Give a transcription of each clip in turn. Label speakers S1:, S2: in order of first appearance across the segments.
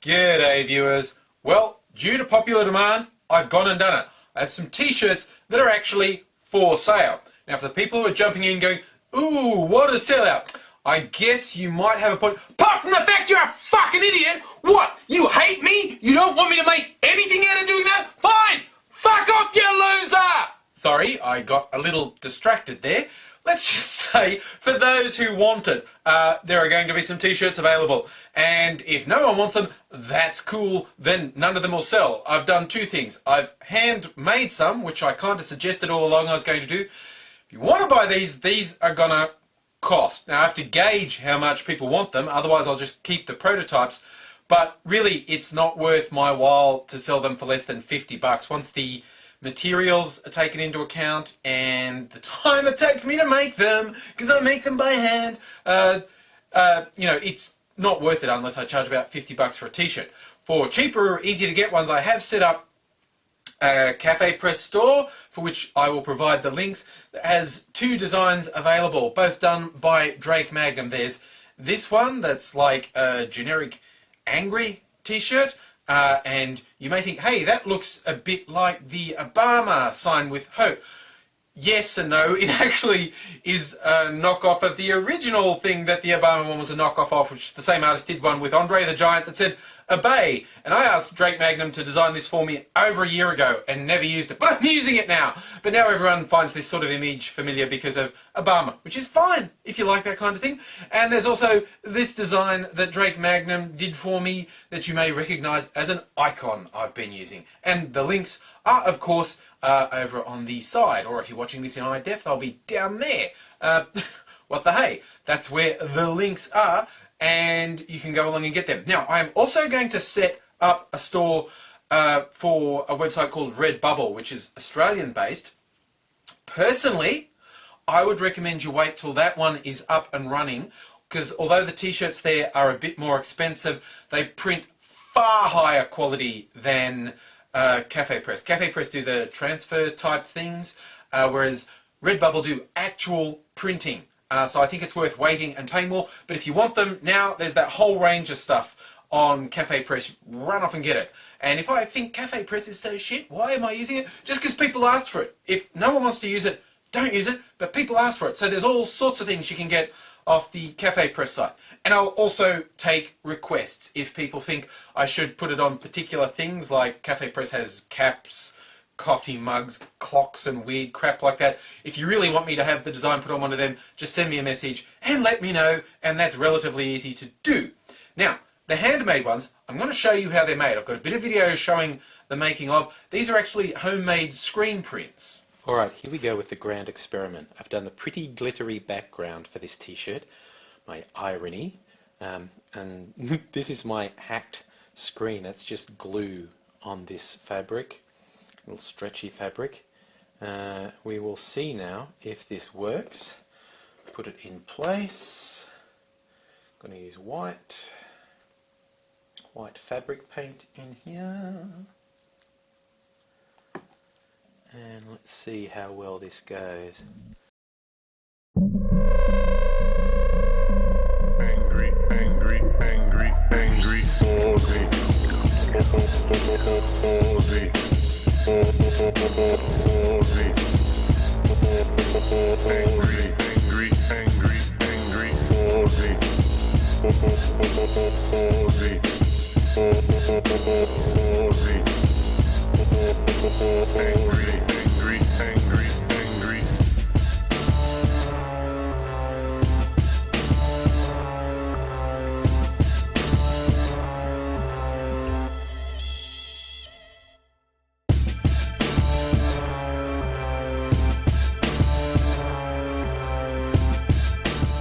S1: G'day viewers. Well, due to popular demand, I've gone and done it. I have some t-shirts that are actually for sale. Now for the people who are jumping in going, ooh, what a sellout, I guess you might have a point. Apart from the fact you're a fucking idiot, what? You hate me? You don't want me to make anything out of doing that? Fine! Fuck off, you loser! Sorry, I got a little distracted there. Let's just say, for those who want it, there are going to be some t-shirts available. And if no one wants them, that's cool, then none of them will sell. I've done two things. I've handmade some, which I kind of suggested all along I was going to do. If you want to buy these are going to cost. Now I have to gauge how much people want them, otherwise I'll just keep the prototypes. But really, it's not worth my while to sell them for less than 50 bucks. Once the materials are taken into account and the time it takes me to make them, because I make them by hand, you know, it's not worth it unless I charge about 50 bucks for a t-shirt. For cheaper, easier to get ones, I have set up a CafePress store for which I will provide the links. That has two designs available, both done by Drake Magnum. There's this one that's like a generic angry t-shirt. And you may think, hey, that looks a bit like the Obama sign with hope. Yes and no, it actually is a knockoff of the original thing that the Obama one was a knockoff of, which the same artist did one with Andre the Giant that said, obey. And I asked Drake Magnum to design this for me over a year ago and never used it, but I'm using it now. But now everyone finds this sort of image familiar because of Obama, which is fine if you like that kind of thing. And there's also this design that Drake Magnum did for me that you may recognize as an icon I've been using. And the links are, of course, over on the side, or if you're watching this in high def, they'll be down there. What the hey? That's where the links are, and you can go along and get them. Now, I am also going to set up a store for a website called RedBubble, which is Australian-based. Personally, I would recommend you wait till that one is up and running, because although the t-shirts there are a bit more expensive, they print far higher quality than CafePress. CafePress do the transfer type things, whereas RedBubble do actual printing. So I think it's worth waiting and paying more. But if you want them now, there's that whole range of stuff on CafePress. Run off and get it. And if I think CafePress is so shit, why am I using it? Just because people asked for it. If no one wants to use it, don't use it. But people ask for it. So there's all sorts of things you can get off the CafePress site. And I'll also take requests if people think I should put it on particular things, like CafePress has caps, coffee mugs, clocks and weird crap like that. If you really want me to have the design put on one of them, just send me a message and let me know, and that's relatively easy to do. Now, the handmade ones, I'm going to show you how they're made. I've got a bit of video showing the making of. These are actually homemade screen prints. Alright, here we go with the grand experiment. I've done the pretty glittery background for this t-shirt, my irony, and this is my hacked screen. It's just glue on this fabric, a little stretchy fabric. We will see now if this works. Put it in place. I'm going to use white fabric paint in here. And let's see how well this goes. AngryAussie.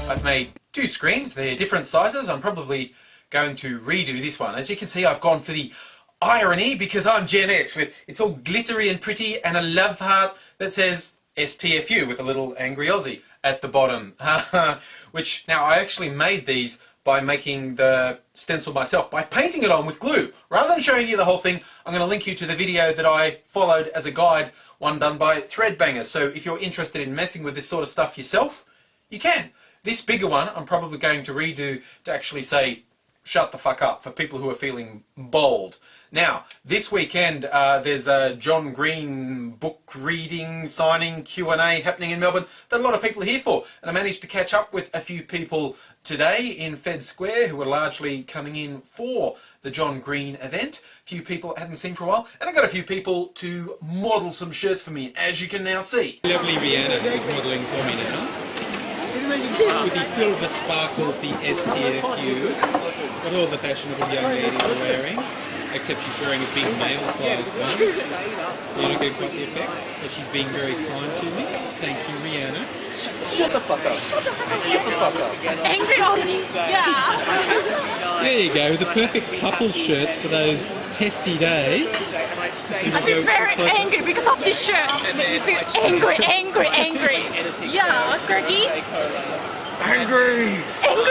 S1: I've made two screens, they're different sizes. I'm probably going to redo this one. As you can see, I've gone for the irony because I'm Gen X, with it's all glittery and pretty and a love heart that says STFU with a little Angry Aussie at the bottom. Which, now I actually made these by making the stencil myself, by painting it on with glue. Rather than showing you the whole thing, I'm going to link you to the video that I followed as a guide, one done by Threadbangers. So if you're interested in messing with this sort of stuff yourself, you can. This bigger one I'm probably going to redo to actually say shut the fuck up for people who are feeling bold. Now, this weekend there's a John Green book reading, signing, Q&A happening in Melbourne that a lot of people are here for. And I managed to catch up with a few people today in Fed Square who were largely coming in for the John Green event. A few people I hadn't seen for a while. And I got a few people to model some shirts for me, as you can now see. Lovely Rihanna is modelling for me now. With the silver sparkles, the STFU, what all the fashionable young ladies are wearing, except she's wearing a big male-sized one, so you're not getting quite the effect, but she's being very kind to me. Thank you, Rihanna.
S2: Shut the fuck up. Shut the fuck up.
S3: Angry Aussie. Yeah.
S1: There you go, the perfect couple shirts for those testy days.
S3: I feel very angry because of this shirt. I feel angry. Yeah, Greggy.
S1: Angry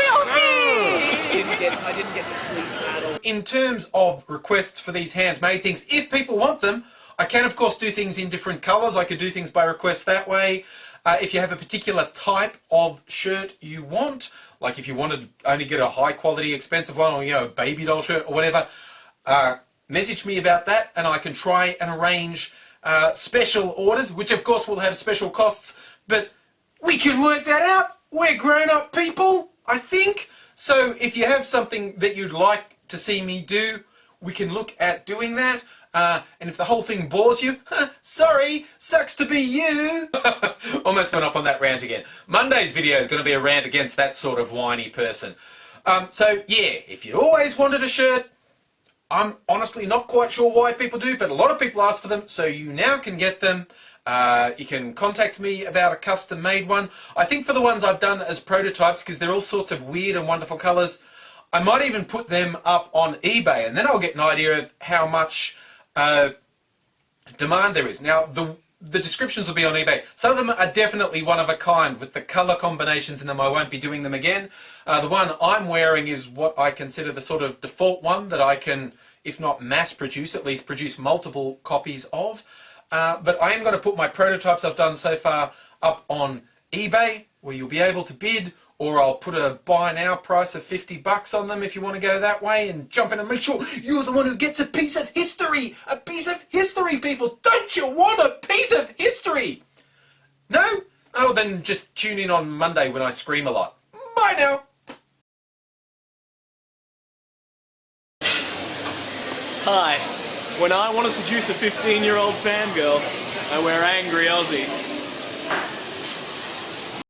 S3: Aussie.
S2: I didn't get to sleep at all.
S1: In terms of requests for these handmade things, if people want them, I can of course do things in different colours. I could do things by request that way. If you have a particular type of shirt you want, like if you wanted to only get a high quality expensive one, or a baby doll shirt or whatever, message me about that and I can try and arrange special orders, which of course will have special costs, but we can work that out. We're grown-up people, I think. So if you have something that you'd like to see me do, we can look at doing that. And if the whole thing bores you, sorry, sucks to be you. Almost went off on that rant again. Monday's video is going to be a rant against that sort of whiny person. So yeah, if you always wanted a shirt, I'm honestly not quite sure why people do, but a lot of people ask for them, so you now can get them. You can contact me about a custom made one. I think for the ones I've done as prototypes, because they're all sorts of weird and wonderful colours, I might even put them up on eBay, and then I'll get an idea of how much demand there is. Now, the descriptions will be on eBay. Some of them are definitely one of a kind with the colour combinations in them. I won't be doing them again. The one I'm wearing is what I consider the sort of default one that I can, if not mass produce, at least produce multiple copies of. But I am going to put my prototypes I've done so far up on eBay, where you'll be able to bid, or I'll put a buy now price of $50 on them if you want to go that way and jump in and make sure you're the one who gets a piece of history! A piece of history, people! Don't you want a piece of history? No? Oh, then just tune in on Monday when I scream a lot. Bye now!
S2: Hi. When I want to seduce a 15-year-old fangirl, I wear Angry Aussie.